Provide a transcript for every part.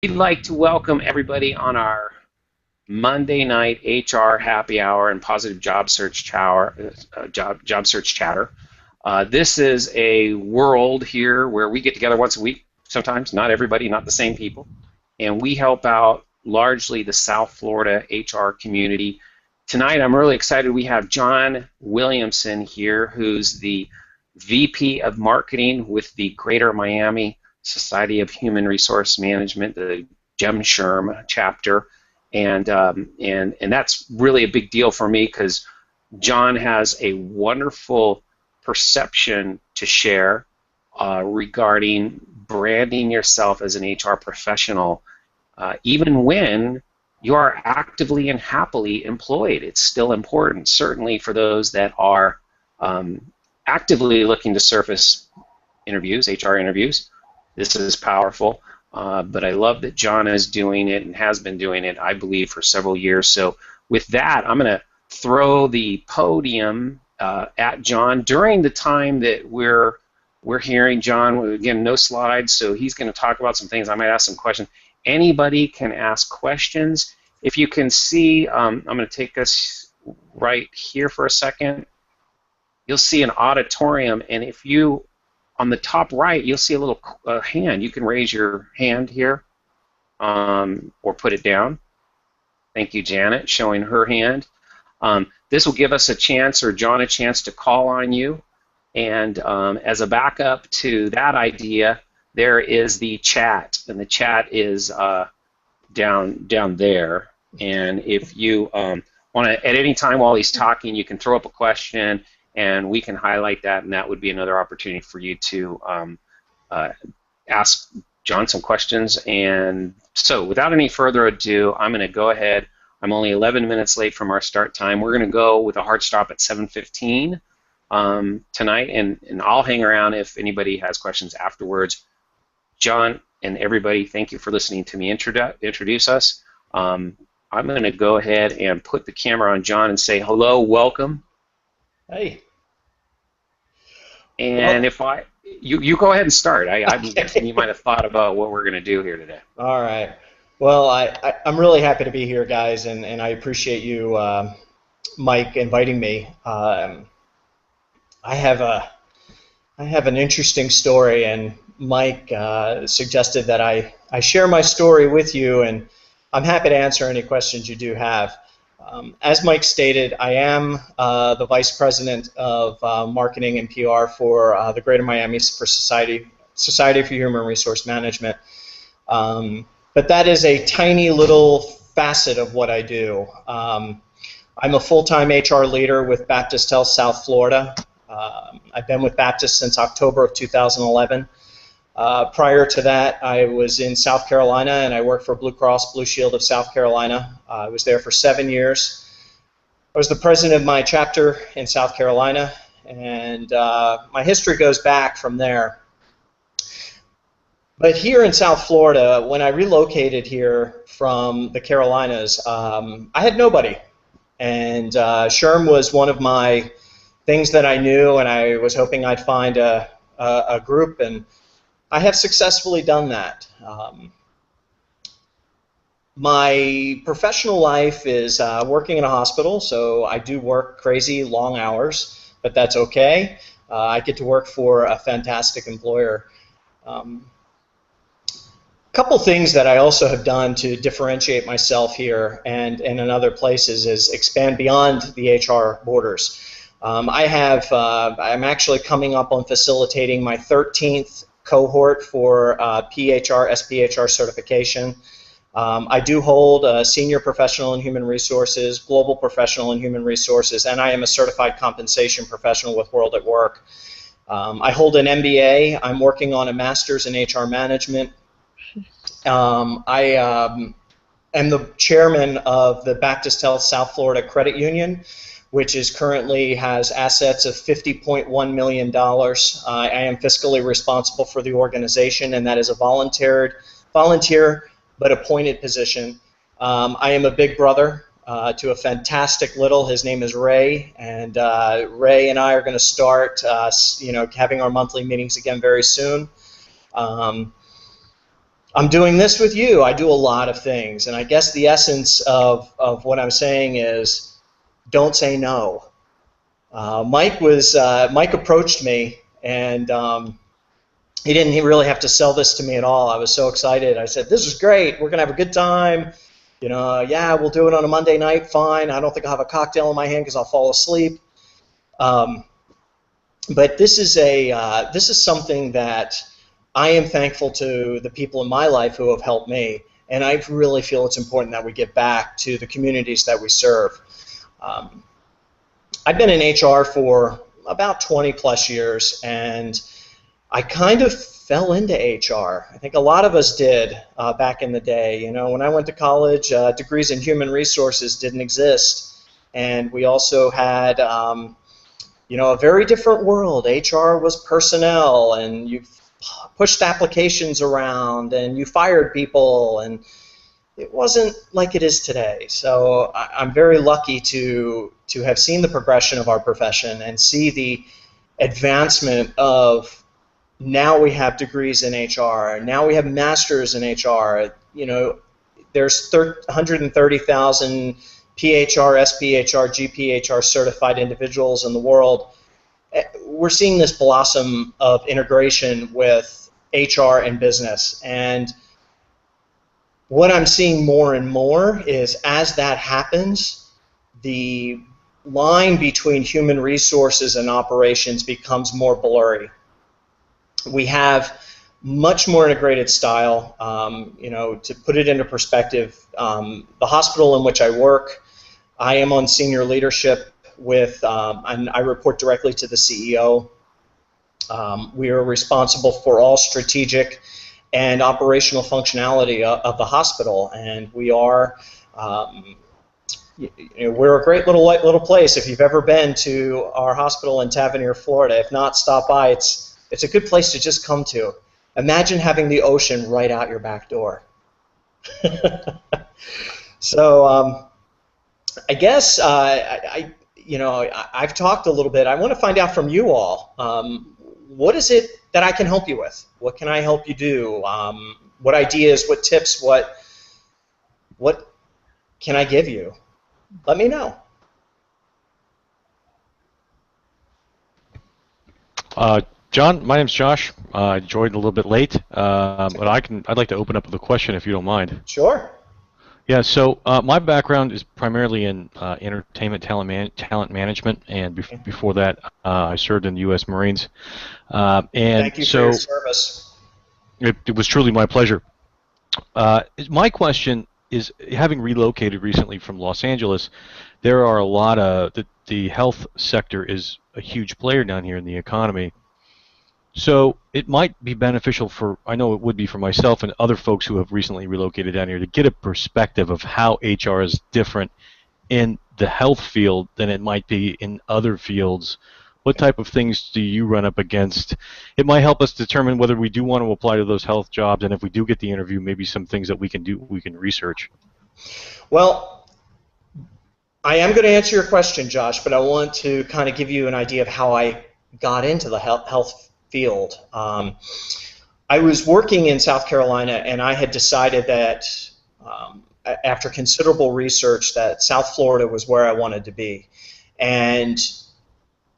We'd like to welcome everybody on our Monday night HR happy hour and positive job search job search chatter. This is a world here where we get together once a week. Sometimes, not everybody, not the same people, and we help out largely the South Florida HR community. Tonight, I'm really excited. We have John Williamson here, who's the VP of Marketing with the Greater Miami Society of Human Resource Management, the GEMSHRM chapter, and that's really a big deal for me because John has a wonderful perception to share regarding branding yourself as an HR professional, even when you are actively and happily employed. It's still important, certainly for those that are actively looking to surface interviews, HR interviews. This is powerful, but I love that John is doing it and has been doing it, I believe, for several years. So with that, I'm going to throw the podium at John during the time that we're hearing John. Again, no slides, so he's going to talk about some things. I might ask some questions. Anybody can ask questions. If you can see, I'm going to take us right here for a second. You'll see an auditorium, and if you, on the top right, you'll see a little hand. You can raise your hand here or put it down. Thank you, Janet, showing her hand. This will give us a chance, or John a chance, to call on you. And as a backup to that idea, there is the chat, and the chat is down there. And if you want to, at any time while he's talking, you can throw up a question, and we can highlight that, and that would be another opportunity for you to ask John some questions. And so without any further ado, I'm going to go ahead. I'm only 11 minutes late from our start time. We're going to go with a hard stop at 7:15 tonight, and I'll hang around if anybody has questions afterwards. John and everybody, thank you for listening to me introduce us. I'm going to go ahead and put the camera on John and say hello, welcome. Hey. And well, you go ahead and start. I'm guessing you might have thought about what we're going to do here today. All right. Well, I'm really happy to be here, guys, and I appreciate you, Mike, inviting me. I have an interesting story, and Mike suggested that I share my story with you, and I'm happy to answer any questions you do have. As Mike stated, I am the Vice President of Marketing and PR for the Greater Miami Society for Human Resource Management. But that is a tiny little facet of what I do. I'm a full-time HR leader with Baptist Health South Florida. I've been with Baptist since October of 2011. Prior to that, I was in South Carolina, and I worked for Blue Cross Blue Shield of South Carolina. I was there for 7 years. I was the president of my chapter in South Carolina, and my history goes back from there. But here in South Florida, when I relocated here from the Carolinas, I had nobody. And SHRM was one of my things that I knew, and I was hoping I'd find a group, and I have successfully done that. My professional life is working in a hospital, so I do work crazy long hours, but that's okay. I get to work for a fantastic employer. Couple things that I also have done to differentiate myself here and in other places is expand beyond the HR borders. I'm actually coming up on facilitating my 13th cohort for PHR, SPHR certification. I do hold a senior professional in human resources, global professional in human resources, and I am a certified compensation professional with World at Work. I hold an MBA. I'm working on a master's in HR management. I am the chairman of the Baptist Health South Florida Credit Union, which currently has assets of $50.1 million. I am fiscally responsible for the organization, and that is a volunteer but appointed position. I am a big brother to a fantastic little. His name is Ray, and Ray and I are going to start, having our monthly meetings again very soon. I'm doing this with you. I do a lot of things. And I guess the essence of what I'm saying is don't say no. Mike approached me, and he didn't really have to sell this to me at all. I was so excited. I said, this is great. We're going to have a good time. You know, yeah, we'll do it on a Monday night. Fine. I don't think I'll have a cocktail in my hand because I'll fall asleep. But this is something that I am thankful to the people in my life who have helped me, and I really feel it's important that we give back to the communities that we serve. I've been in HR for about 20 plus years, and I kind of fell into HR. I think a lot of us did back in the day. You know, when I went to college, degrees in human resources didn't exist, and we also had you know, a very different world. HR was personnel, and you pushed applications around, and you fired people, and it wasn't like it is today. So I'm very lucky to have seen the progression of our profession and see the advancement of now we have degrees in HR, now we have masters in HR. You know, there's 130,000 PHR, SPHR, GPHR certified individuals in the world. We're seeing this blossom of integration with HR and business, and what I'm seeing more and more is as that happens, the line between human resources and operations becomes more blurry. We have much more integrated style. You know, to put it into perspective, the hospital in which I work, I am on senior leadership with, and I report directly to the CEO. We are responsible for all strategic and operational functionality of the hospital, and we are, you know, we're a great little place. If you've ever been to our hospital in Tavernier, Florida, if not, stop by. It's a good place to just come to. Imagine having the ocean right out your back door. So I guess you know, I've talked a little bit. I want to find out from you all. What is it that I can help you with? What can I help you do? What ideas? What tips? What can I give you? Let me know. John, my name's Josh. I joined a little bit late, but I'd like to open up with a question if you don't mind. Sure. Yeah, so my background is primarily in entertainment talent management, and before that, I served in the U.S. Marines. And thank you for your service. It was truly my pleasure. My question is, having relocated recently from Los Angeles, there are a lot of the health sector is a huge player down here in the economy. So it might be beneficial for, I know it would be for myself and other folks who have recently relocated down here, to get a perspective of how HR is different in the health field than it might be in other fields. What type of things do you run up against? It might help us determine whether we do want to apply to those health jobs, and if we do get the interview, maybe some things that we can do, we can research. Well, I am going to answer your question, Josh, but I want to kind of give you an idea of how I got into the health field. I was working in South Carolina, and I had decided that after considerable research that South Florida was where I wanted to be. And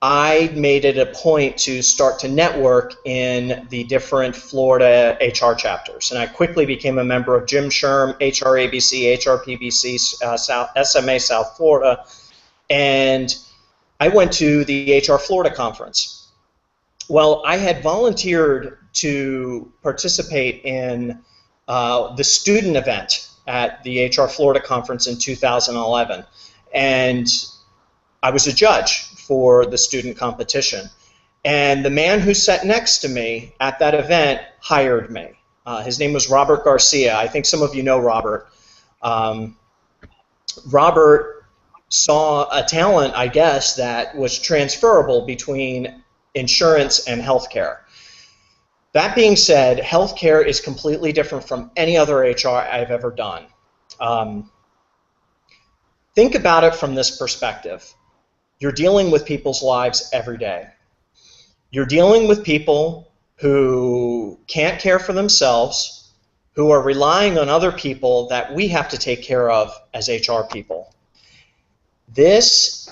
I made it a point to start to network in the different Florida HR chapters. And I quickly became a member of Jim Sherm, HRABC, HRPBC, SMA South Florida. And I went to the HR Florida conference. Well, I had volunteered to participate in the student event at the HR Florida conference in 2011, and I was a judge for the student competition. And the man who sat next to me at that event hired me. His name was Robert Garcia. I think some of you know Robert. Robert saw a talent, I guess, that was transferable between insurance and healthcare. That being said, healthcare is completely different from any other HR I've ever done. Think about it from this perspective. You're dealing with people's lives every day. You're dealing with people who can't care for themselves, who are relying on other people that we have to take care of as HR people. This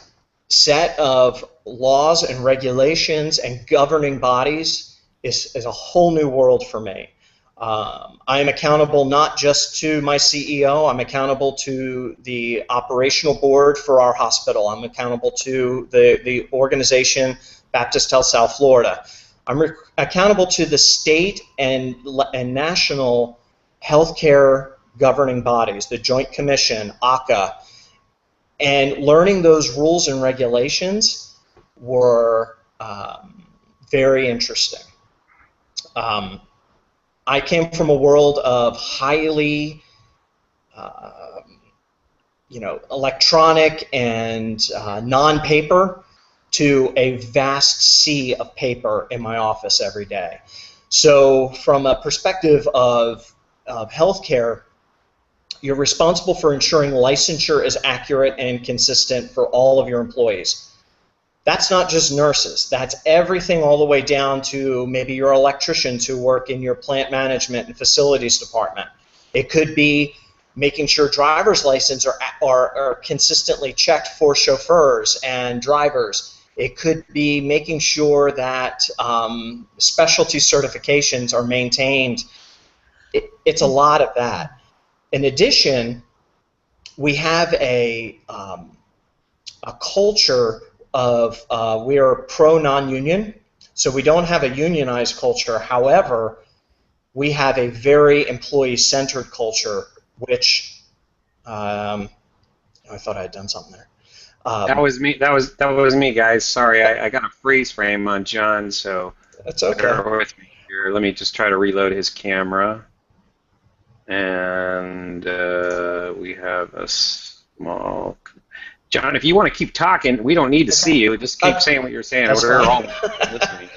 set of laws and regulations and governing bodies is a whole new world for me. I am accountable not just to my CEO, I'm accountable to the operational board for our hospital. I'm accountable to the organization Baptist Health South Florida. I'm accountable to the state and national healthcare governing bodies, the Joint Commission, ACA, and learning those rules and regulations were very interesting. I came from a world of highly, electronic and non-paper to a vast sea of paper in my office every day. So from a perspective of healthcare, you're responsible for ensuring licensure is accurate and consistent for all of your employees. That's not just nurses. That's everything all the way down to maybe your electricians who work in your plant management and facilities department. It could be making sure driver's licenses are consistently checked for chauffeurs and drivers. It could be making sure that specialty certifications are maintained. It's a lot of that. In addition, we have a culture of we are pro-non-union, so we don't have a unionized culture. However, we have a very employee-centered culture, which I thought I had done something there. That was me. That was me, guys. Sorry, I got a freeze frame on John, so that's okay. Bear with me here. Let me just try to reload his camera, and we have a small. John, if you want to keep talking, we don't need to see you. Just keep saying what you're saying. We're all listening.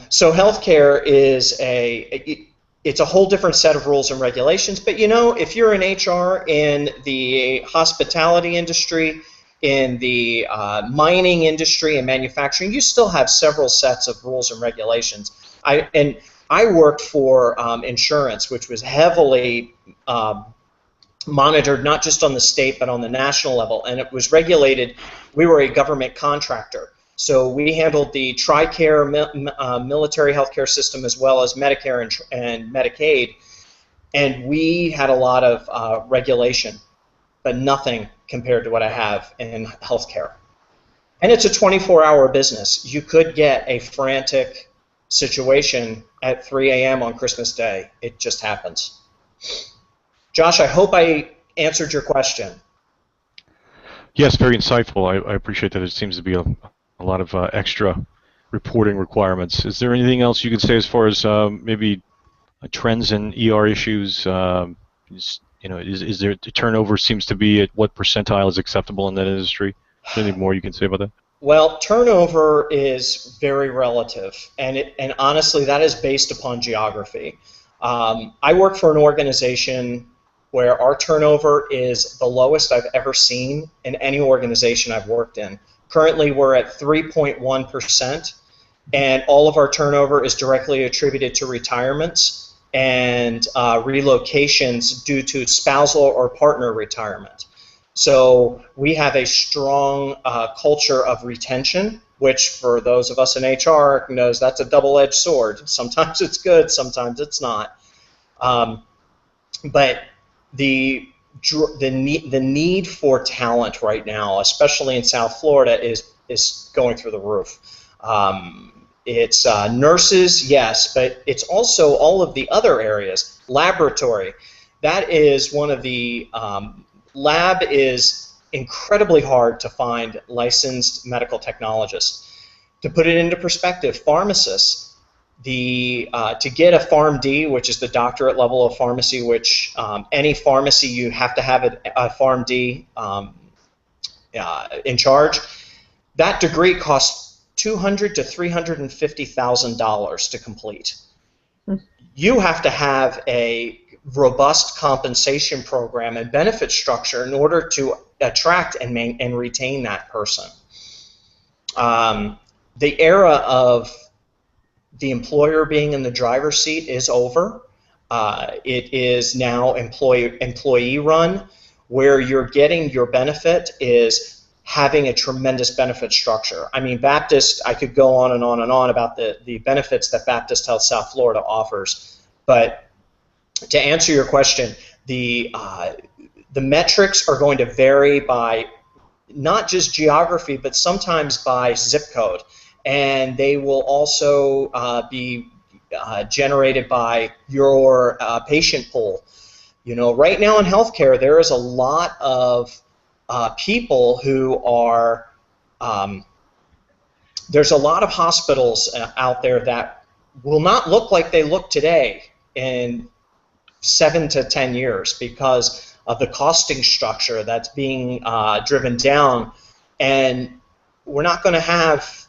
So healthcare is it's a whole different set of rules and regulations. But if you're in HR in the hospitality industry, in the mining industry and manufacturing, you still have several sets of rules and regulations. I worked for insurance, which was heavily monitored not just on the state but on the national level, and it was regulated. We were a government contractor, so we handled the TRICARE military healthcare system as well as Medicare and Medicaid, and we had a lot of regulation, but nothing compared to what I have in healthcare. And it's a 24-hour business. You could get a frantic situation at 3 a.m. on Christmas Day. It just happens. Josh, I hope I answered your question. Yes, very insightful. I appreciate that. It seems to be a lot of extra reporting requirements. Is there anything else you can say as far as maybe trends in ER issues? Is there turnover seems to be at what percentile is acceptable in that industry? Is there anything more you can say about that? Well, turnover is very relative, and honestly, that is based upon geography. I work for an organization where our turnover is the lowest I've ever seen in any organization I've worked in. Currently, we're at 3.1%, and all of our turnover is directly attributed to retirements and relocations due to spousal or partner retirement. So we have a strong culture of retention, which for those of us in HR knows that's a double-edged sword. Sometimes it's good, sometimes it's not. But the need for talent right now, especially in South Florida, is going through the roof. It's nurses, yes, but it's also all of the other areas. Laboratory, that is one of the lab is incredibly hard to find licensed medical technologists. To put it into perspective, pharmacists. To get a PharmD, which is the doctorate level of pharmacy, which any pharmacy you have to have a PharmD in charge, that degree costs $200,000 to $350,000 to complete. You have to have a robust compensation program and benefit structure in order to attract and retain that person. The era of the employer being in the driver's seat is over. It is now employee run, where you're getting your benefit is having a tremendous benefit structure. I mean, Baptist, I could go on and on and on about the benefits that Baptist Health South Florida offers, but to answer your question, the metrics are going to vary by not just geography, but sometimes by zip code, and they will also be generated by your patient pool. You know, right now in healthcare, there is a lot of people who are, there's a lot of hospitals out there that will not look like they look today in 7 to 10 years because of the costing structure that's being driven down, and we're not going to have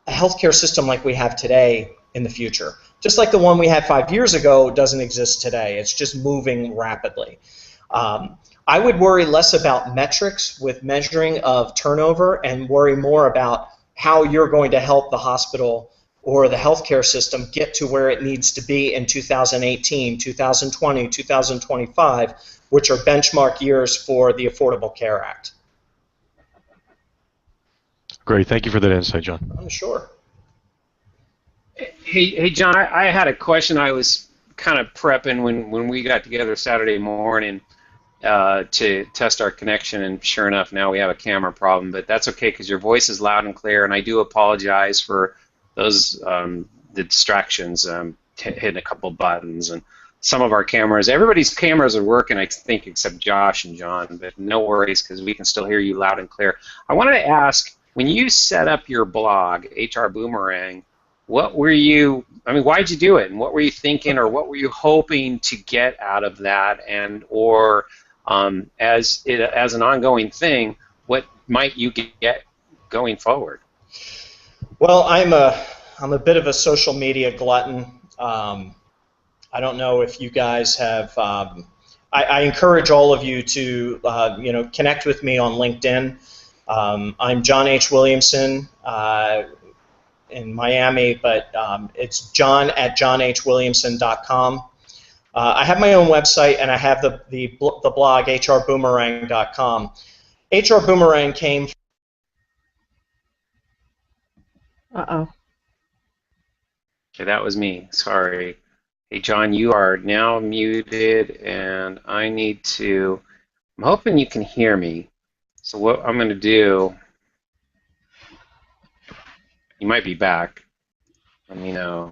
a healthcare system like we have today in the future. Just like the one we had 5 years ago doesn't exist today. It's just moving rapidly. I would worry less about metrics with measuring of turnover and worry more about how you're going to help the hospital or the healthcare system get to where it needs to be in 2018, 2020, 2025, which are benchmark years for the Affordable Care Act. Great. Thank you for that insight, John. Sure. Hey, John, I had a question. I was kind of prepping when we got together Saturday morning to test our connection, and sure enough, now we have a camera problem, but that's okay because your voice is loud and clear, and I do apologize for those the distractions, hitting a couple buttons, and some of our cameras, everybody's cameras are working, I think, except Josh and John, but no worries because we can still hear you loud and clear. I wanted to ask, when you set up your blog, HR Boomerang, what were you, I mean, why did you do it, and what were you thinking, or what were you hoping to get out of that, and or as an ongoing thing, what might you get going forward? Well, I'm a bit of a social media glutton. I don't know if you guys have. I encourage all of you to connect with me on LinkedIn. I'm John H. Williamson in Miami, but it's john@johnhwilliamson.com. I have my own website, and I have the blog hrboomerang.com. HR Boomerang came. Uh-oh. Okay, that was me. Sorry. Hey, John, you are now muted, and I need to. I'm hoping you can hear me. So what I'm going to do. You might be back. Let me know.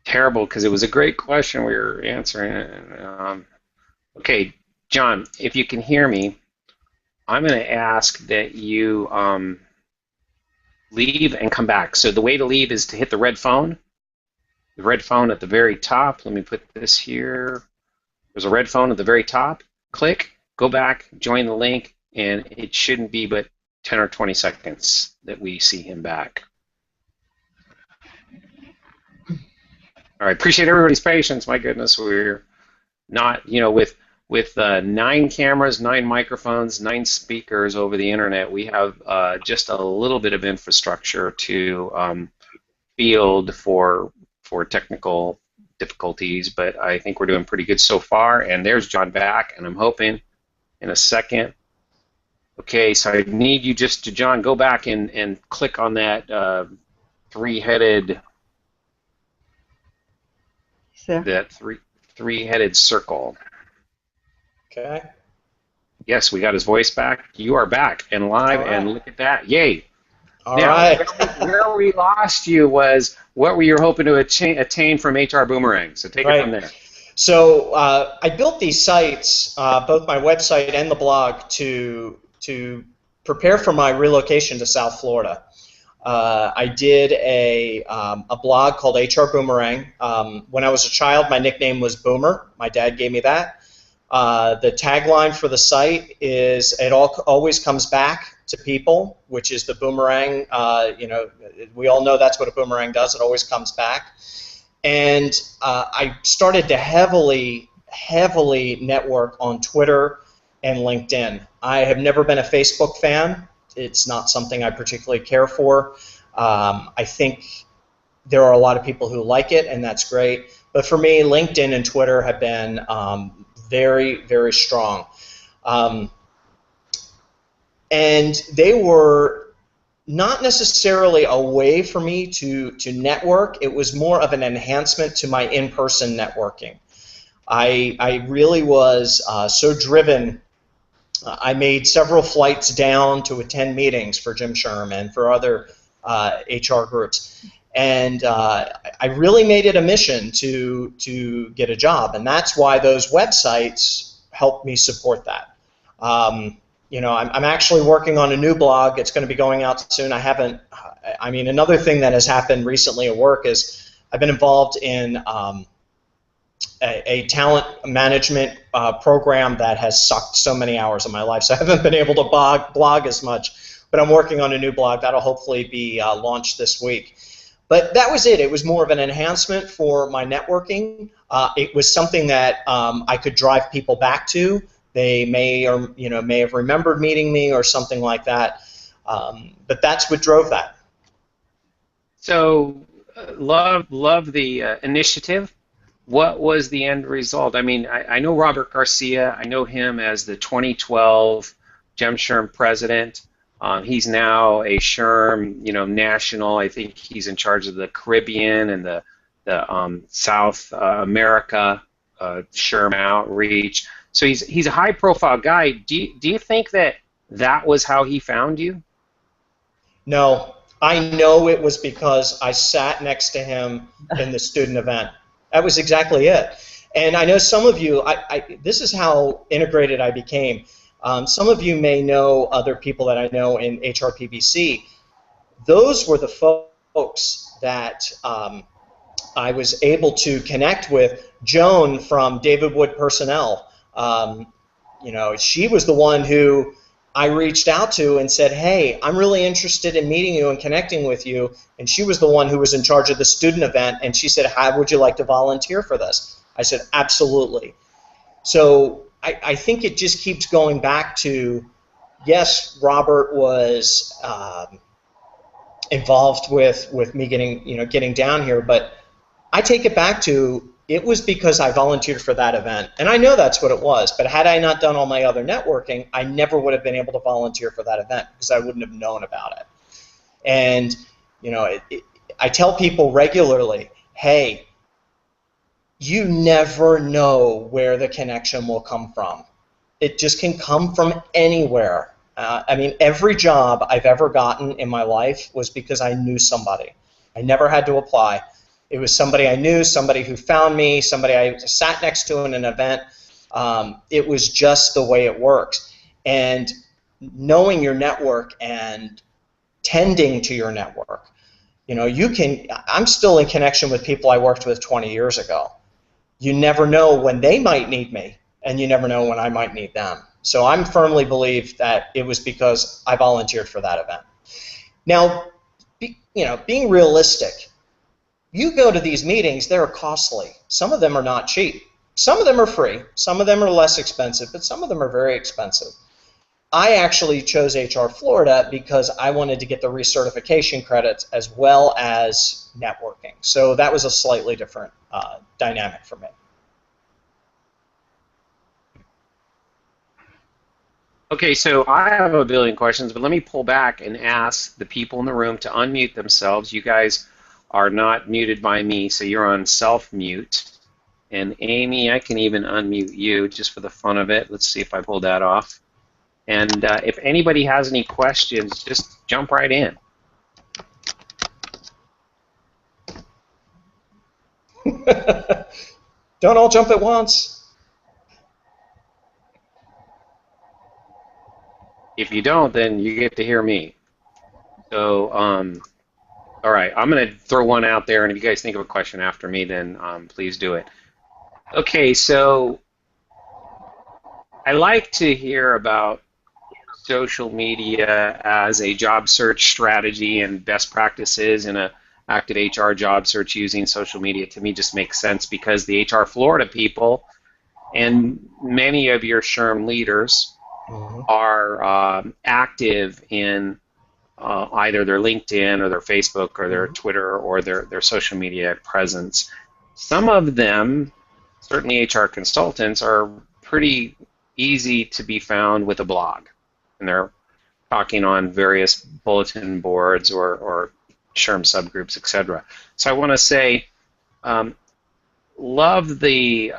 Terrible, because it was a great question we were answering. Okay, John, if you can hear me, I'm going to ask that you leave and come back. So the way to leave is to hit the red phone at the very top. Let me put this here. There's a red phone at the very top. Click, go back, join the link, and it shouldn't be but 10 or 20 seconds that we see him back. All right, appreciate everybody's patience. My goodness, we're not, with 9 cameras, 9 microphones, 9 speakers over the internet, we have just a little bit of infrastructure to field for technical difficulties, but I think we're doing pretty good so far. And there's John back, and I'm hoping in a second. Okay, so I need you just to, John, go back and click on that three-headed. That three-headed circle. Okay. Yes, we got his voice back. You are back and live, and look at that. Yay. All right. Where we lost you was what were you hoping to attain from HR Boomerang? So take it from there. So I built these sites, both my website and the blog, to prepare for my relocation to South Florida. I did a blog called HR Boomerang. When I was a child, my nickname was Boomer. My dad gave me that. The tagline for the site is "It always comes back to people," which is the boomerang. We all know that's what a boomerang does. It always comes back. And I started to heavily network on Twitter and LinkedIn. I have never been a Facebook fan. It's not something I particularly care for. I think there are a lot of people who like it, and that's great. But for me, LinkedIn and Twitter have been very, very strong. And they were not necessarily a way for me to network. It was more of an enhancement to my in-person networking. I really was so driven. I made several flights down to attend meetings for Jim Sherman, for other HR groups. And I really made it a mission to get a job, and that's why those websites helped me support that. You know, I'm actually working on a new blog. It's going to be going out soon. I mean, another thing that has happened recently at work is I've been involved in a talent management program that has sucked so many hours of my life, so I haven't been able to blog as much. But I'm working on a new blog that'll hopefully be launched this week. But that was it. It was more of an enhancement for my networking. It was something that I could drive people back to. They may have remembered meeting me or something like that. But that's what drove that. So, love the initiative. What was the end result? I mean, I know Robert Garcia. I know him as the 2012 Gem Sherm president. He's now a SHRM, national. I think he's in charge of the Caribbean and the South America SHRM outreach. So he's a high-profile guy. Do you think that was how he found you? No, I know it was because I sat next to him in the student event. That was exactly it. And I know some of you. This is how integrated I became. Some of you may know other people that I know in HRPBC. Those were the folks that I was able to connect with. Joan from David Wood Personnel, she was the one who I reached out to and said, hey, I'm really interested in meeting you and connecting with you. And she was the one who was in charge of the student event, and she said, how would you like to volunteer for this? I said, absolutely. So I think it just keeps going back to, yes, Robert was involved with me getting down here, but I take it back to it was because I volunteered for that event, and I know that's what it was. But had I not done all my other networking, I never would have been able to volunteer for that event because I wouldn't have known about it. And I tell people regularly, hey, you never know where the connection will come from. It just can come from anywhere. I mean, every job I've ever gotten in my life was because I knew somebody. I never had to apply. It was somebody I knew, somebody who found me, somebody I sat next to in an event. It was just the way it works. And knowing your network and tending to your network, I'm still in connection with people I worked with 20 years ago. You never know when they might need me, and you never know when I might need them. So I'm firmly believe that it was because I volunteered for that event. Now, being realistic, you go to these meetings, they're costly. Some of them are not cheap. Some of them are free. Some of them are less expensive, but some of them are very expensive. I actually chose HR Florida because I wanted to get the recertification credits as well as networking. So that was a slightly different dynamic for me. Okay, so I have a billion questions, but let me pull back and ask the people in the room to unmute themselves. You guys are not muted by me, so you're on self-mute. And Amy, I can even unmute you just for the fun of it. Let's see if I pull that off. And if anybody has any questions, just jump right in. Don't all jump at once. If you don't, then you get to hear me. So, all right, I'm going to throw one out there, and if you guys think of a question after me, then please do it. Okay, so I like to hear about social media as a job search strategy and best practices in a active HR job search using social media. To me, just makes sense because the HR Florida people and many of your SHRM leaders are active in either their LinkedIn or their Facebook or their Twitter or their social media presence. Some of them, certainly HR consultants, are pretty easy to be found with a blog, and they're talking on various bulletin boards or SHRM subgroups, etc. So I want to say, love the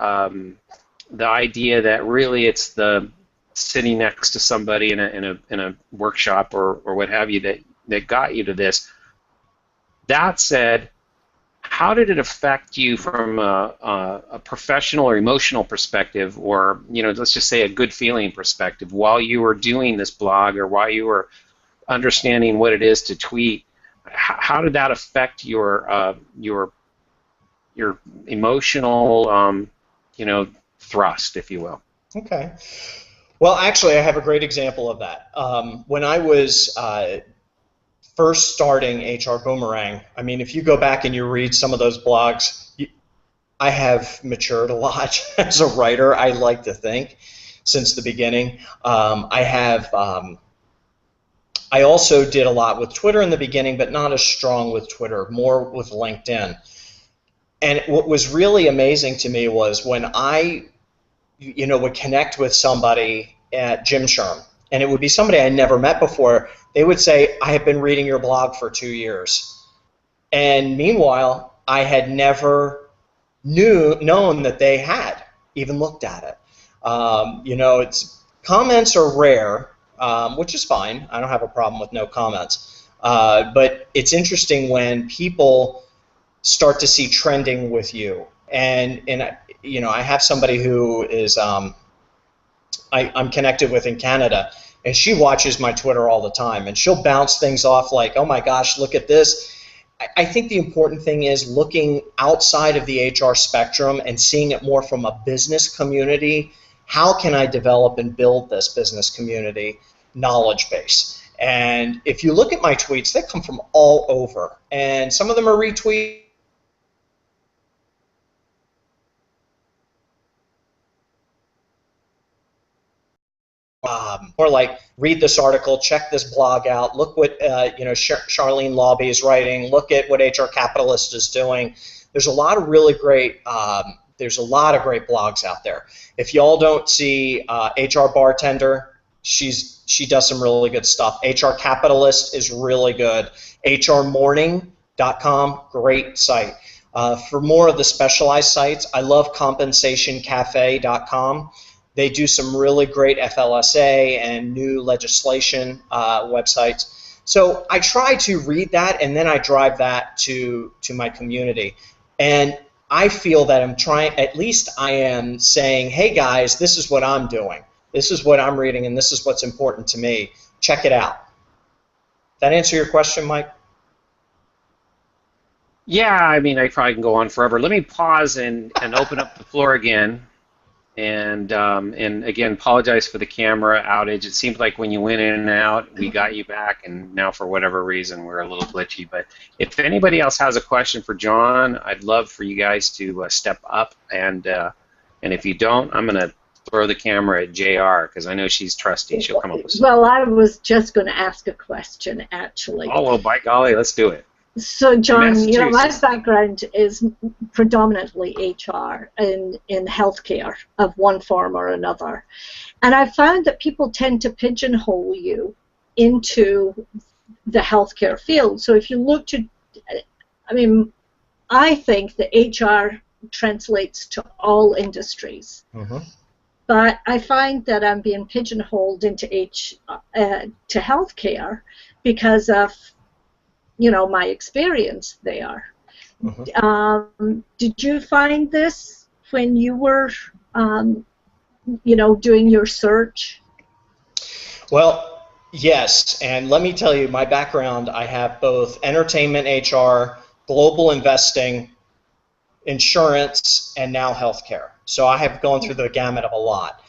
idea that really it's the sitting next to somebody in a workshop or what have you that got you to this. That said, how did it affect you from a professional or emotional perspective, or let's just say a good feeling perspective, while you were doing this blog or while you were understanding what it is to tweet? How did that affect your emotional thrust, if you will? Okay. Well, actually, I have a great example of that. When I was first starting HR Boomerang, I mean, if you go back and you read some of those blogs, I have matured a lot as a writer, I like to think, since the beginning. I also did a lot with Twitter in the beginning, but not as strong with Twitter, more with LinkedIn. And what was really amazing to me was when I would connect with somebody at Jim SHRM, and it would be somebody I never met before. They would say, I have been reading your blog for 2 years. And meanwhile, I had never known that they had even looked at it. Comments are rare, which is fine. I don't have a problem with no comments. But it's interesting when people start to see trending with you. And I have somebody who is I'm connected with in Canada, and she watches my Twitter all the time, and she'll bounce things off like, oh my gosh, look at this. I think the important thing is looking outside of the HR spectrum and seeing it more from a business community. How can I develop and build this business community knowledge base? And if you look at my tweets, they come from all over, and some of them are retweets. Or like, read this article, check this blog out, look what Charlene Lobby is writing, look at what HR Capitalist is doing. There's a lot of really great blogs out there. If y'all don't see HR Bartender, she does some really good stuff. HR Capitalist is really good. HRMorning.com, great site. For more of the specialized sites, I love CompensationCafe.com. They do some really great FLSA and new legislation websites. So I try to read that, and then I drive that to my community. And I feel that at least I am saying, hey guys, this is what I'm doing. This is what I'm reading, and this is what's important to me. Check it out. That answer your question, Mike? Yeah, I mean, I probably can go on forever. Let me pause and open up the floor again. And again, apologize for the camera outage. It seemed like when you went in and out, we got you back, and now for whatever reason, we're a little glitchy. But if anybody else has a question for John, I'd love for you guys to step up. And if you don't, I'm going to throw the camera at JR because I know she's trusty. She'll come up with something. Well, I was just going to ask a question, actually. Oh, well, by golly, let's do it. So, John, my background is predominantly HR in healthcare of one form or another. And I found that people tend to pigeonhole you into the healthcare field. So if you look to, I think that HR translates to all industries. Mm-hmm. But I find that I'm being pigeonholed into to healthcare because of my experience there. Mm-hmm. Did you find this when you were, doing your search? Well, yes, and let me tell you, my background, I have both entertainment HR, global investing, insurance, and now healthcare. So I have gone through the gamut of a lot.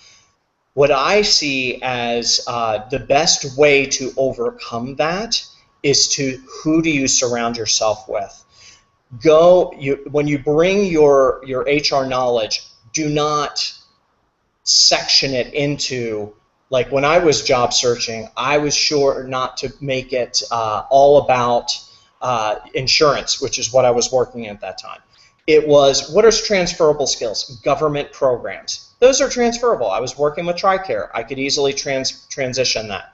What I see as the best way to overcome that is who do you surround yourself with. When you bring your HR knowledge, do not section it into Like when I was job searching, I was sure not to make it all about insurance, which is what I was working at that time. It was, what are transferable skills? Government programs. Those are transferable. I was working with TRICARE. I could easily transition that.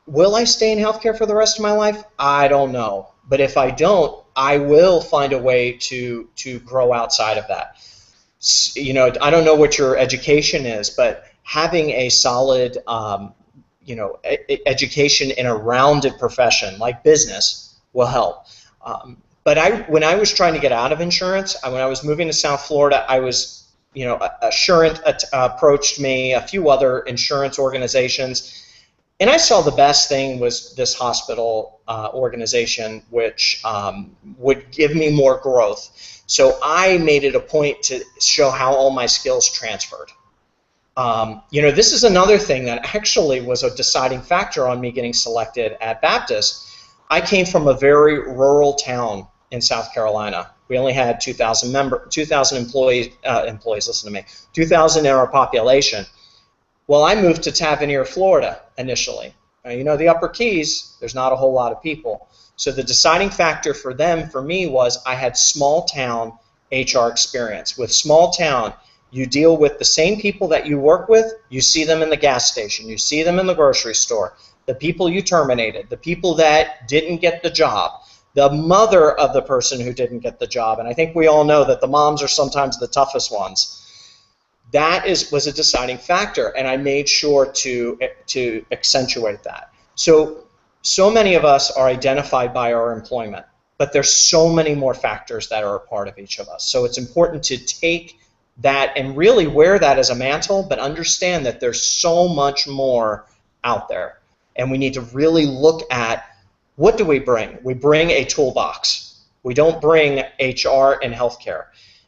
Will I stay in healthcare for the rest of my life? I don't know. But if I don't, I will find a way to grow outside of that. You know, I don't know what your education is, but having a solid, you know, education in a rounded profession like business will help. But when I was trying to get out of insurance, when I was moving to South Florida, I was, you know, Assurant approached me, a few other insurance organizations, and I saw the best thing was this hospital organization, which would give me more growth. So I made it a point to show how all my skills transferred. You know, this is another thing that actually was a deciding factor on me getting selected at Baptist. I came from a very rural town in South Carolina. We only had 2,000 employees, listen to me, 2,000 in our population. Well, I moved to Tavernier, Florida initially. You know, the Upper Keys, there's not a whole lot of people. So the deciding factor for them, for me, was I had small town HR experience. With small town, you deal with the same people that you work with, you see them in the gas station, you see them in the grocery store, the people you terminated, the people that didn't get the job, the mother of the person who didn't get the job, and I think we all know that the moms are sometimes the toughest ones. That was a deciding factor, and I made sure to accentuate that. So many of us are identified by our employment, but there's so many more factors that are a part of each of us. So it's important to take that and really wear that as a mantle, but understand that there's so much more out there, and we need to really look at, what do we bring? We bring a toolbox. We don't bring HR and healthcare.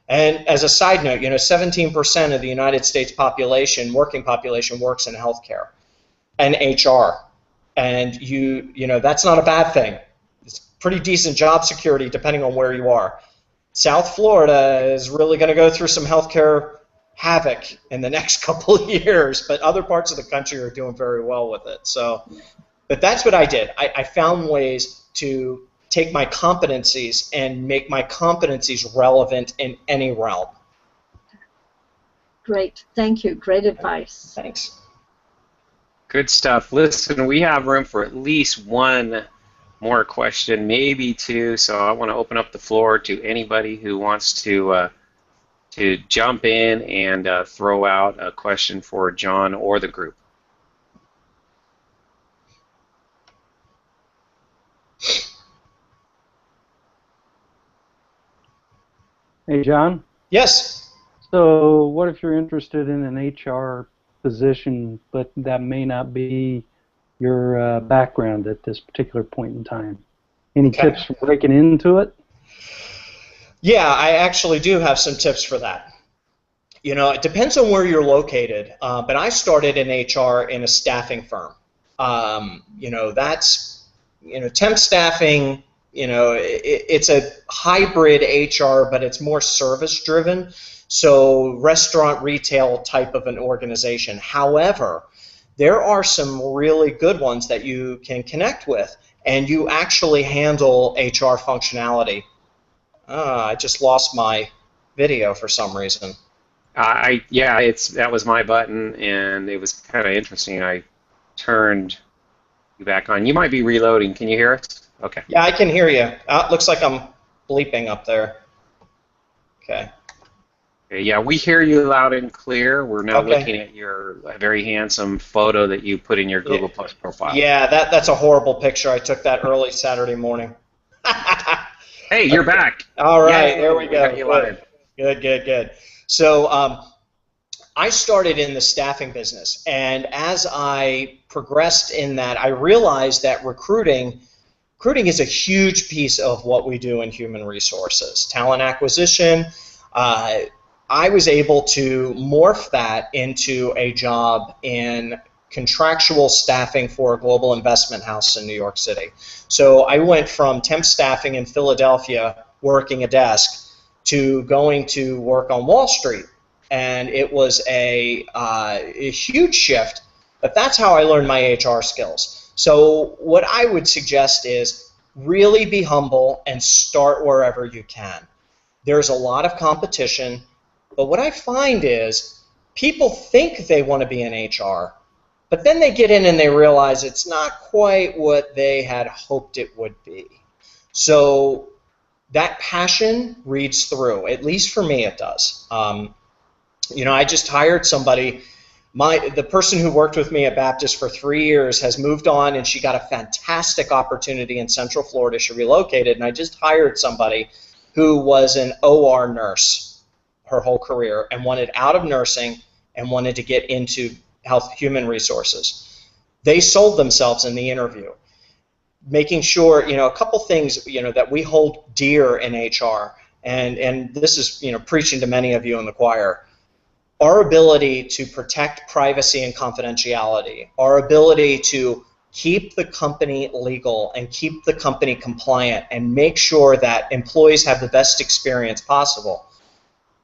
And as a side note, you know, 17% of the United States population, working population, works in healthcare and HR. And you know, that's not a bad thing. It's pretty decent job security depending on where you are. South Florida is really going to go through some healthcare havoc in the next couple of years, but other parts of the country are doing very well with it. So, but that's what I did. I found ways to take my competencies and make my competencies relevant in any realm. Great. Thank you. Great advice. Thanks. Good stuff. Listen, we have room for at least one more question, maybe two, so I want to open up the floor to anybody who wants to jump in and throw out a question for John or the group. Hey, John. Yes. So what if you're interested in an HR position, but that may not be your background at this particular point in time? Any tips for breaking into it? Yeah, I actually do have some tips for that. You know, it depends on where you're located, but I started in HR in a staffing firm. You know, that's, you know, temp staffing, you know, it's a hybrid HR, but it's more service driven. So restaurant, retail type of an organization. However, there are some really good ones that you can connect with, and you actually handle HR functionality. I just lost my video for some reason. Yeah, that was my button, and it was kind of interesting. I turned you back on. You might be reloading. Can you hear us? Okay. Yeah, I can hear you. It looks like I'm bleeping up there. Okay. Yeah, we hear you loud and clear. We're now looking at your very handsome photo that you put in your Google Plus profile. Yeah, that's a horrible picture. I took that early Saturday morning. Hey, you're back. All right, Yay, there we go. Good. So I started in the staffing business, and as I progressed in that, I realized that recruiting is a huge piece of what we do in human resources. Talent acquisition. I was able to morph that into a job in contractual staffing for a global investment house in New York City. So I went from temp staffing in Philadelphia, working a desk, to going to work on Wall Street and it was a huge shift. But that's how I learned my HR skills. So what I would suggest is really be humble and start wherever you can. There's a lot of competition, but what I find is people think they want to be in HR, but then they get in and they realize it's not quite what they had hoped it would be. So that passion reads through. At least for me, it does. You know, I just hired somebody. The person who worked with me at Baptist for 3 years has moved on, and she got a fantastic opportunity in Central Florida. She relocated, and I just hired somebody who was an OR nurse her whole career and wanted out of nursing and wanted to get into health human resources. They sold themselves in the interview, making sure, you know, a couple things, you know, that we hold dear in HR, and this is, you know, preaching to many of you in the choir. Our ability to protect privacy and confidentiality, our ability to keep the company legal and keep the company compliant and make sure that employees have the best experience possible.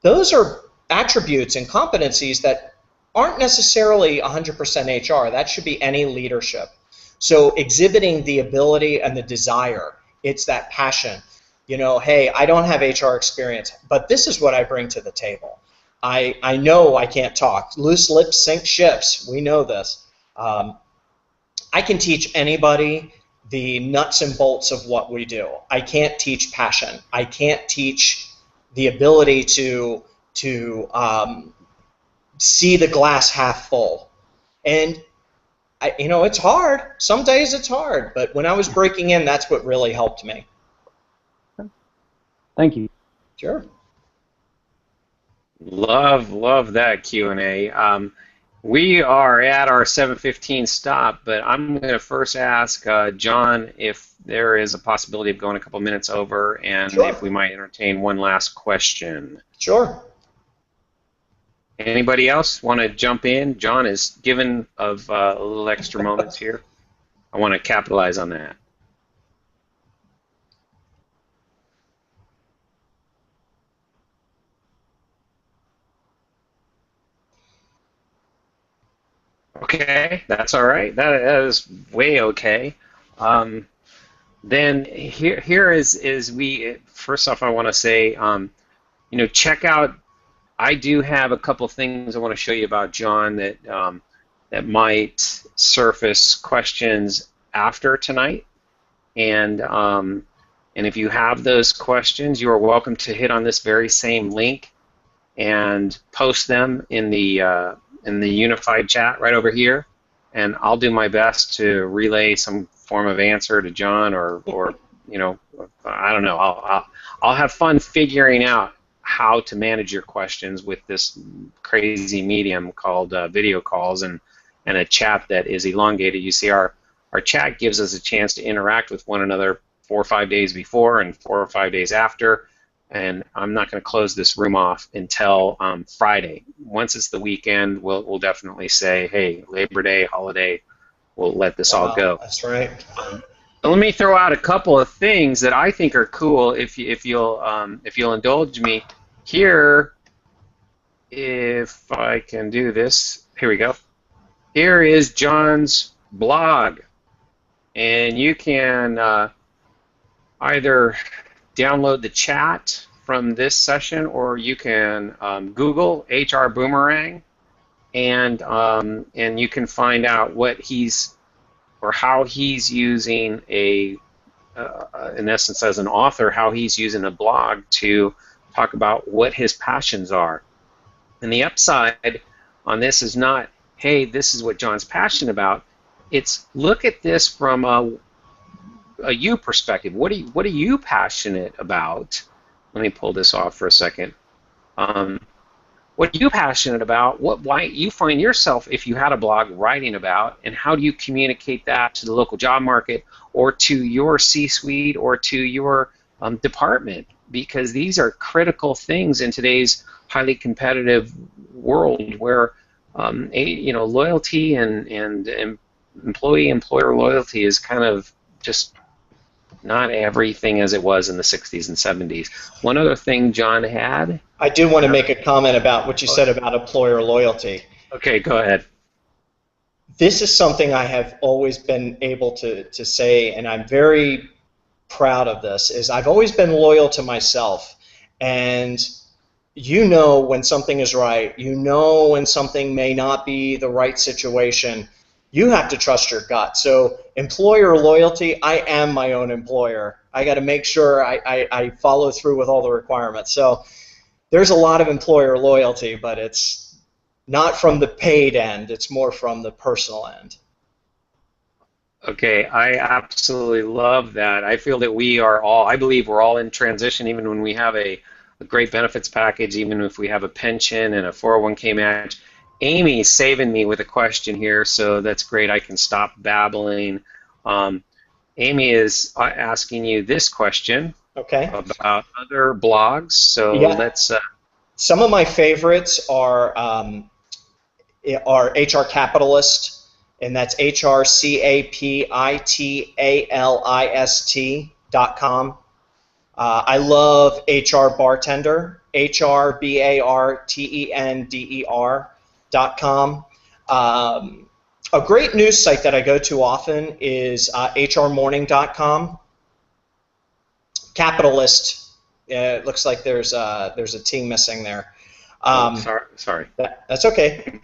Those are attributes and competencies that aren't necessarily 100% HR. That should be any leadership. So exhibiting the ability and the desire, it's that passion. You know, hey, I don't have HR experience, but this is what I bring to the table. I know I can't talk. Loose lips sink ships. We know this. I can teach anybody the nuts and bolts of what we do. I can't teach passion. I can't teach the ability to see the glass half full. And you know, it's hard. Some days it's hard, but when I was breaking in, that's what really helped me. Thank you. Sure. Love that Q&A. We are at our 7:15 stop, but I'm going to first ask John if there is a possibility of going a couple minutes over, and Sure. if we might entertain one last question. Sure. Anybody else want to jump in? John is given of a little extra moments here. I want to capitalize on that. Okay, that's all right. That is way okay. Then here is we first off I want to say you know, check out. I do have a couple things I want to show you about John that that might surface questions after tonight, and if you have those questions, you are welcome to hit on this very same link and post them in the unified chat right over here, and I'll do my best to relay some form of answer to John, or you know, I don't know. I'll have fun figuring out how to manage your questions with this crazy medium called video calls and a chat that is elongated. You see, our chat gives us a chance to interact with one another 4 or 5 days before and 4 or 5 days after. And I'm not going to close this room off until Friday. Once it's the weekend, we'll definitely say, hey, Labor Day, holiday, we'll let this all go. That's right. Let me throw out a couple of things that I think are cool. If you'll indulge me here, if I can do this. Here we go. Here is John's blog, and you can either download the chat from this session, or you can Google HR Boomerang, and you can find out what he's or how he's using in essence, as an author, how he's using a blog to talk about what his passions are. And the upside on this is not, hey, this is what John's passionate about. It's look at this from a you perspective. What are you passionate about? Let me pull this off for a second. What are you passionate about? Why you find yourself, if you had a blog, writing about, and how do you communicate that to the local job market, or to your C-suite, or to your department? Because these are critical things in today's highly competitive world, where you know, loyalty and employee-employer loyalty is kind of just not everything as it was in the 60s and 70s. One other thing John had. I do want to make a comment about what you said about employer loyalty. Okay, go ahead. This is something I have always been able to say, and I'm very proud of this, is I've always been loyal to myself. And you know when something is right. You know when something may not be the right situation. You have to trust your gut. So employer loyalty, I am my own employer. I got to make sure I follow through with all the requirements. So there's a lot of employer loyalty, but it's not from the paid end. It's more from the personal end. Okay, I absolutely love that. I feel that I believe we're all in transition, even when we have a great benefits package, even if we have a pension and a 401k match. Amy's saving me with a question here, so that's great. I can stop babbling. Amy is asking you this question about other blogs. So let's. Some of my favorites are HR Capitalist, and that's HRCapitalist.com. I love HR Bartender, HRBartender.com. A great news site that I go to often is HRmorning.com. Capitalist, it looks like there's a T missing there. Sorry. That's okay.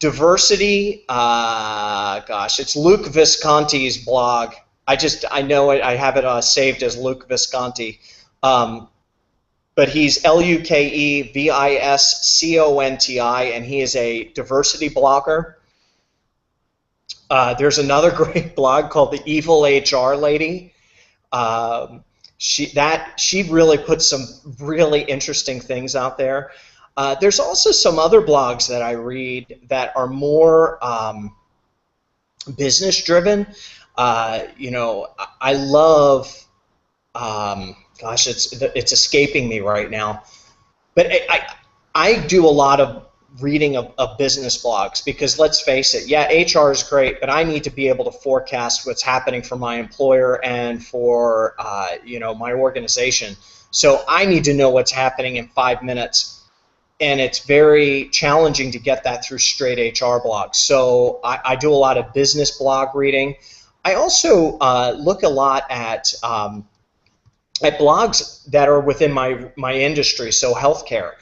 Diversity, it's Luke Visconti's blog. I know it. I have it saved as Luke Visconti, but he's LukeVisconti, and he is a diversity blogger. There's another great blog called The Evil HR Lady. She really puts some really interesting things out there. There's also some other blogs that I read that are more business driven. I love, it's escaping me right now, but I do a lot of reading of business blogs because let's face it, HR is great, but I need to be able to forecast what's happening for my employer and for my organization. So I need to know what's happening in 5 minutes. And it's very challenging to get that through straight HR blogs. So I do a lot of business blog reading. I also look a lot at blogs that are within my industry, so healthcare.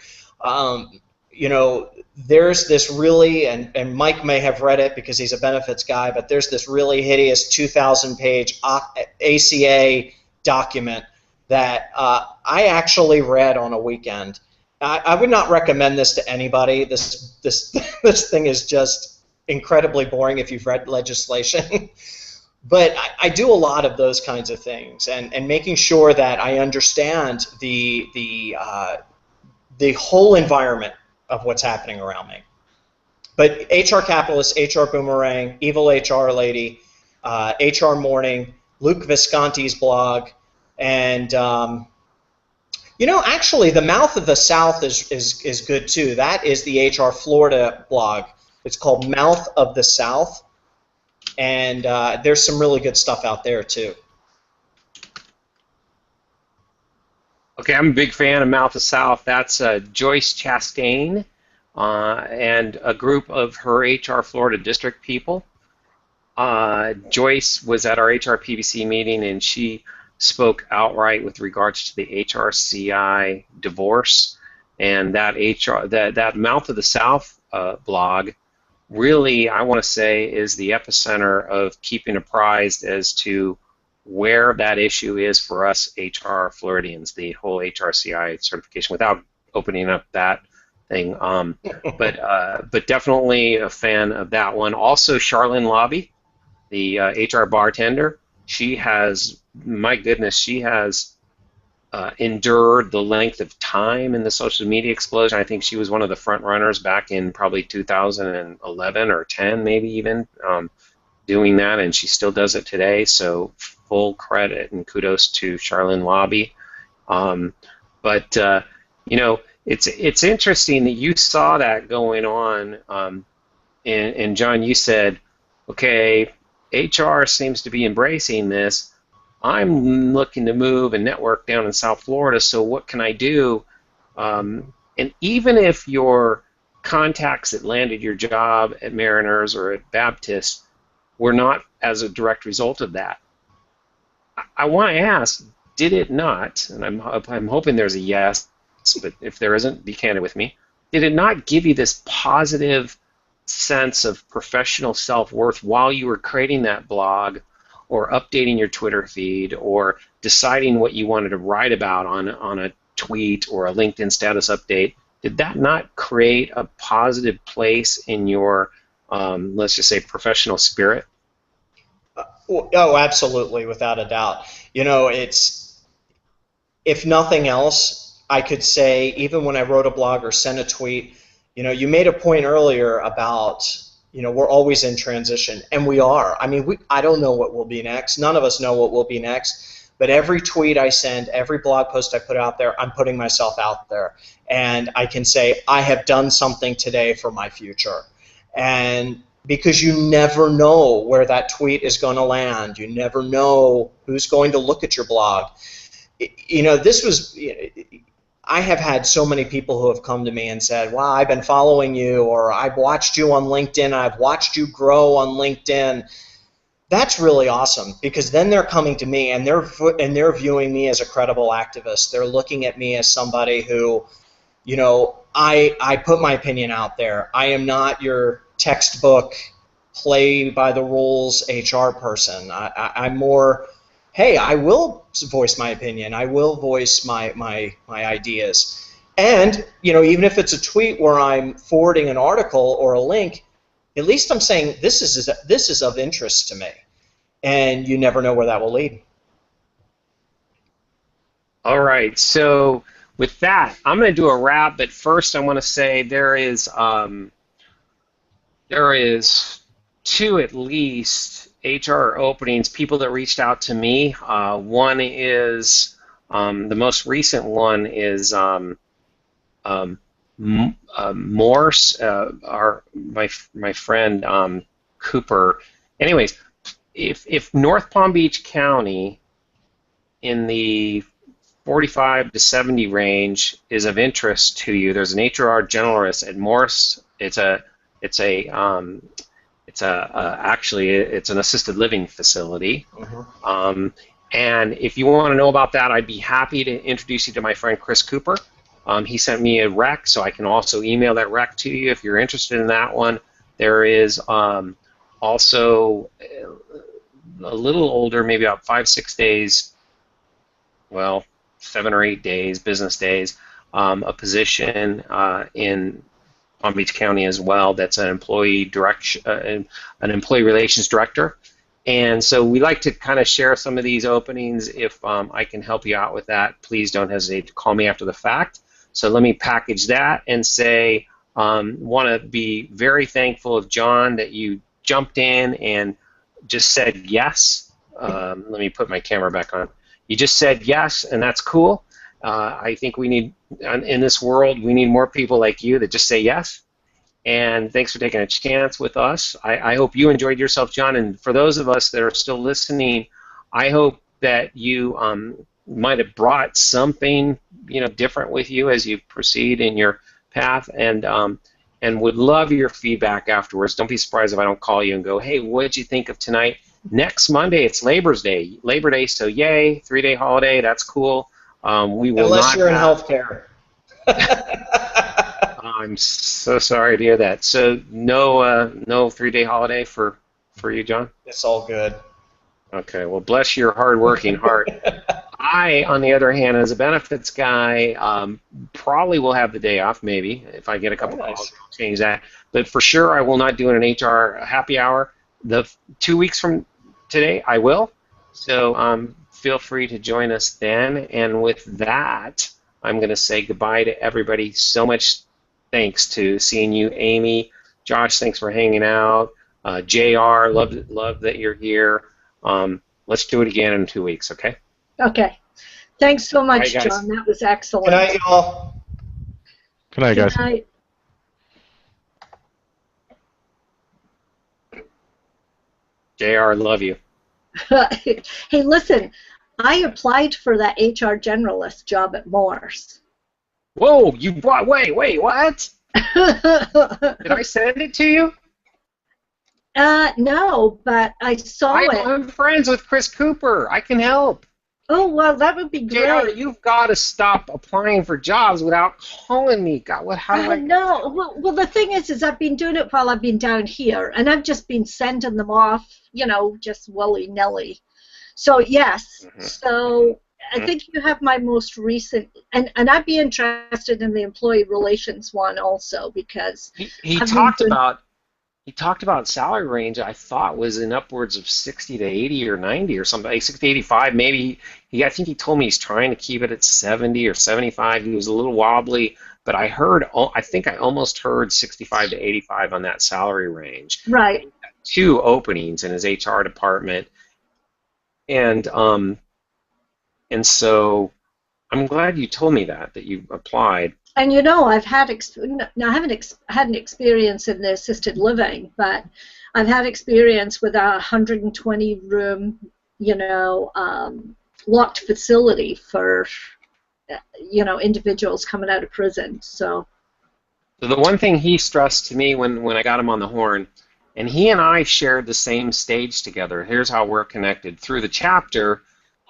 There's this really, and Mike may have read it because he's a benefits guy, but there's this really hideous 2,000-page ACA document that I actually read on a weekend. I would not recommend this to anybody. This thing is just incredibly boring if you've read legislation. But I do a lot of those kinds of things, and making sure that I understand the whole environment of what's happening around me. But HR Capitalist, HR Boomerang, Evil HR Lady, HR Morning, Luke Visconti's blog, and actually the Mouth of the South is good too. That is the HR Florida blog. It's called Mouth of the South. And there's some really good stuff out there too. Okay, I'm a big fan of Mouth of South. That's Joyce Chastain and a group of her HR Florida district people. Joyce was at our HR PBC meeting, and she spoke outright with regards to the HRCI divorce, and that Mouth of the South blog really, I want to say, is the epicenter of keeping apprised as to where that issue is for us HR Floridians, the whole HRCI certification, without opening up that thing. But definitely a fan of that one. Also, Charlene Lobby, the HR bartender, she has, my goodness, she has endured the length of time in the social media explosion. I think she was one of the front runners back in probably 2011 or 10, maybe even, doing that, and she still does it today. So full credit and kudos to Charlene Lobby. It's interesting that you saw that going on, and John, you said, okay, HR seems to be embracing this, I'm looking to move and network down in South Florida, so what can I do? And even if your contacts that landed your job at Mariners or at Baptist were not as a direct result of that, I want to ask, did it not, and I'm hoping there's a yes, but if there isn't, be candid with me, did it not give you this positive sense of professional self-worth while you were creating that blog or updating your Twitter feed or deciding what you wanted to write about on a tweet or a LinkedIn status update? Did that not create a positive place in your, let's just say, professional spirit? Oh, absolutely, without a doubt. You know, it's, if nothing else, I could say, even when I wrote a blog or sent a tweet, you know, you made a point earlier about, you know, we're always in transition, and we are. I mean, I don't know what will be next. None of us know what will be next. But every tweet I send, every blog post I put out there, I'm putting myself out there. And I can say, I have done something today for my future. And because you never know where that tweet is going to land. You never know who's going to look at your blog. You know, this was, I have had so many people who have come to me and said, wow, I've been following you, or I've watched you on LinkedIn, I've watched you grow on LinkedIn. That's really awesome, because then they're coming to me and they're viewing me as a credible activist. They're looking at me as somebody who, you know, I put my opinion out there. I am not your textbook play by the rules HR person. I'm more, hey, I will voice my opinion. I will voice my ideas. And, you know, even if it's a tweet where I'm forwarding an article or a link, at least I'm saying this is of interest to me. And you never know where that will lead. All right. So with that, I'm going to do a wrap, but first I want to say there is two at least HR openings, people that reached out to me. One is, the most recent one is Morse, my friend Cooper. Anyways, if North Palm Beach County in the 45 to 70 range is of interest to you, there's an HR generalist at Morse. Actually, it's an assisted living facility. Mm-hmm. And if you want to know about that, I'd be happy to introduce you to my friend Chris Cooper. He sent me a rec, so I can also email that rec to you if you're interested in that one. There is also a little older, maybe about 5-6 days, well, 7 or 8 days, business days, a position in Palm Beach County as well. That's an employee relations director. And so we like to kind of share some of these openings. If I can help you out with that, please don't hesitate to call me after the fact. So let me package that and say, want to be very thankful of John that you jumped in and just said yes. Let me put my camera back on. You just said yes, and that's cool. I think we need, in this world, we need more people like you that just say yes. And thanks for taking a chance with us. I hope you enjoyed yourself, John. And for those of us that are still listening, I hope that you might have brought something, you know, different with you as you proceed in your path. And would love your feedback afterwards. Don't be surprised if I don't call you and go, hey, what did you think of tonight? Next Monday, it's Labor Day, so yay, 3-day holiday. That's cool. We will Unless not you're in have, healthcare. I'm so sorry to hear that. So no 3-day holiday for you, John? It's all good. Okay, well, bless your hard-working heart. I, on the other hand, as a benefits guy, probably will have the day off, maybe. If I get a couple calls, I'll change that. But for sure, I will not do an HR happy hour. 2 weeks from today, I will. So feel free to join us then. And with that, I'm going to say goodbye to everybody. So much thanks to seeing you, Amy. Josh, thanks for hanging out. JR, love that you're here. Let's do it again in 2 weeks, okay? Okay. Thanks so much, right, John. That was excellent. Good night, y'all. Good night, guys. Good night. JR, love you. Hey, listen, I applied for that HR generalist job at Moore's. Whoa, you brought, wait, what? Did I send it to you? No, but I saw it. I'm friends with Chris Cooper. I can help. Oh, well, that would be JR, great. you've got to stop applying for jobs without calling me. God, how do I? No, well, the thing is I've been doing it while I've been down here, and I've just been sending them off, just willy-nilly. So, yes. So I think you have my most recent, and I'd be interested in the employee relations one also, because he talked about salary range. I thought was in upwards of 60 to 80 or 90 or something, like 60 to 85. Maybe I think he told me he's trying to keep it at 70 or 75. He was a little wobbly, but I think I almost heard 65 to 85 on that salary range. Right. 2 openings in his HR department, and so I'm glad you told me that you applied. And I've had I haven't had an experience in the assisted living, but I've had experience with a 120-room, locked facility for, individuals coming out of prison. So the one thing he stressed to me when I got him on the horn, and he and I shared the same stage together. Here's how we're connected through the chapter.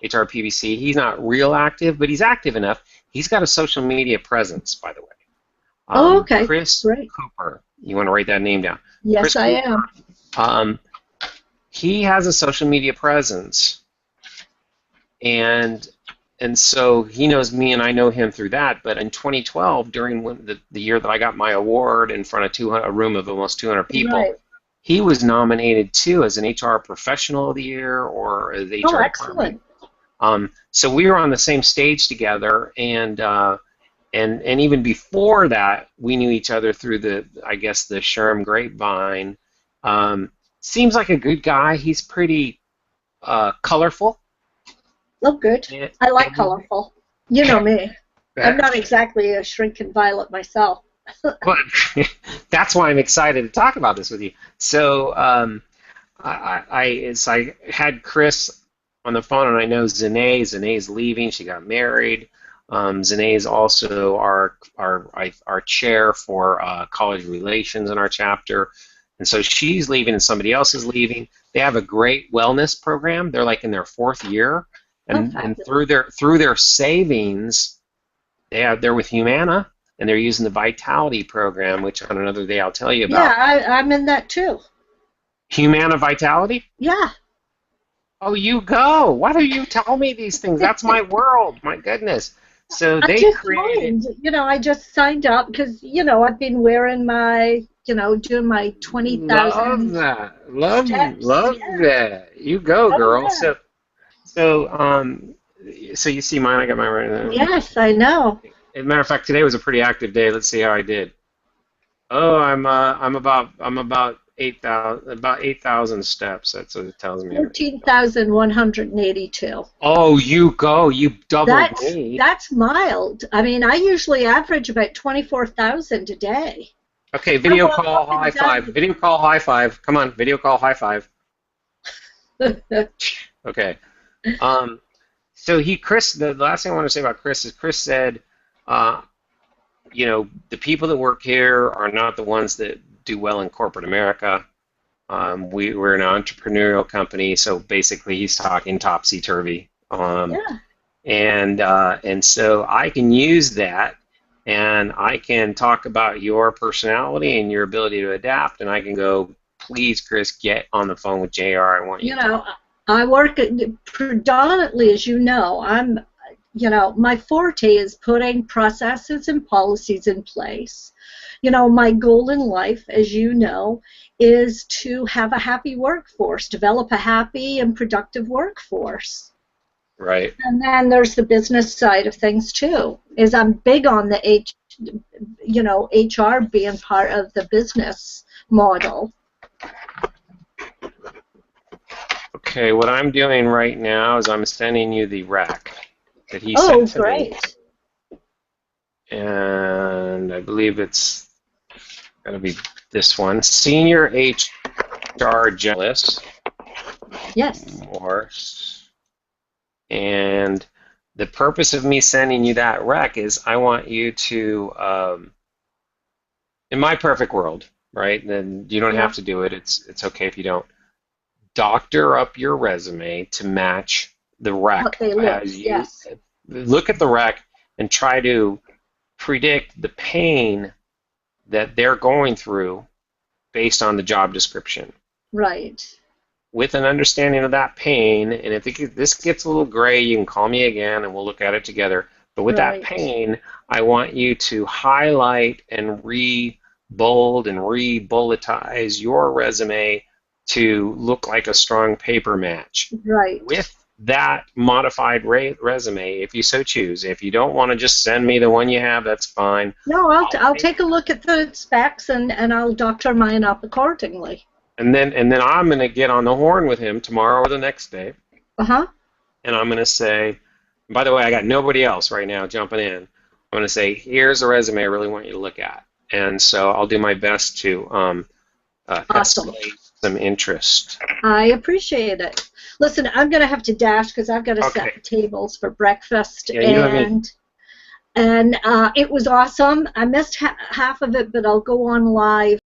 HRPBC. He's not real active, but he's active enough. He's got a social media presence, by the way. Okay. Chris Great. Cooper. You want to write that name down? Yes, Chris I Cooper. am. He has a social media presence, and so he knows me, and I know him through that. But in 2012, during the year that I got my award in front of a room of almost 200 people, Right. he was nominated too as an HR Professional of the Year or as HR excellent. So we were on the same stage together, and even before that, we knew each other through the SHRM grapevine. Seems like a good guy. He's pretty colorful. Oh, good. I like colorful. You know me. I'm not exactly a shrinking violet myself. But that's why I'm excited to talk about this with you. So I had Chris on the phone, and I know Zanae. Zanae's leaving. She got married. Zanae is also our chair for college relations in our chapter, and so she's leaving, and somebody else is leaving. They have a great wellness program. They're like in their 4th year, and through their savings, they're with Humana, and they're using the Vitality program, which on another day I'll tell you about. Yeah, I'm in that too. Humana Vitality? Yeah. Oh, you go. Why do you tell me these things? That's my world. My goodness. So they created. I just signed up because I've been wearing my doing my 20,000. Love that. Love that. You go, girl. Yeah. So you see mine. I got mine right now. Yes, I know. As a matter of fact, today was a pretty active day. Let's see how I did. Oh, I'm about 8,000 steps. That's what it tells me. 14,182. Oh, you go. You doubled me. That's mild. I mean, I usually average about 24,000 a day. Okay, video call high five. Video call high five. Come on, video call high five. Okay. So Chris, the last thing I want to say about Chris is Chris said, the people that work here are not the ones that do well in corporate America. We're an entrepreneurial company, so basically he's talking topsy-turvy. And so I can use that, and I can talk about your personality and your ability to adapt, and I can go, please, Chris, get on the phone with JR. I want you. I work predominantly, as you know, my forte is putting processes and policies in place. My goal in life, as you know, is to have a happy workforce, develop a happy and productive workforce. Right. And then there's the business side of things too. Is I'm big on the HR being part of the business model. Okay, what I'm doing right now is I'm sending you the rec that he sent to me. Oh, great. And I believe it's going to be this one. Senior HR Generalist. Yes. Morse. And the purpose of me sending you that rec is I want you to, in my perfect world, right? Then you don't have to do it. It's okay if you don't. Doctor up your resume to match the rec. What they look, yes. Look at the rec and try to predict the pain that they're going through based on the job description. Right. With an understanding of that pain, and if this gets a little gray, you can call me again and we'll look at it together. But with that pain, I want you to highlight and re-bold and re-bulletize your resume to look like a strong paper match. Right. With that modified resume, if you so choose. If you don't want to just send me the one you have, that's fine. No, I'll take a look at the specs and I'll doctor mine up accordingly. And then I'm going to get on the horn with him tomorrow or the next day. Uh-huh. And I'm going to say, by the way, I got nobody else right now jumping in. I'm going to say, here's a resume I really want you to look at. And so I'll do my best to Awesome. escalate some interest. I appreciate it. Listen, I'm going to have to dash because I've got to set the tables for breakfast. Yeah, and it was awesome. I missed half of it, but I'll go on live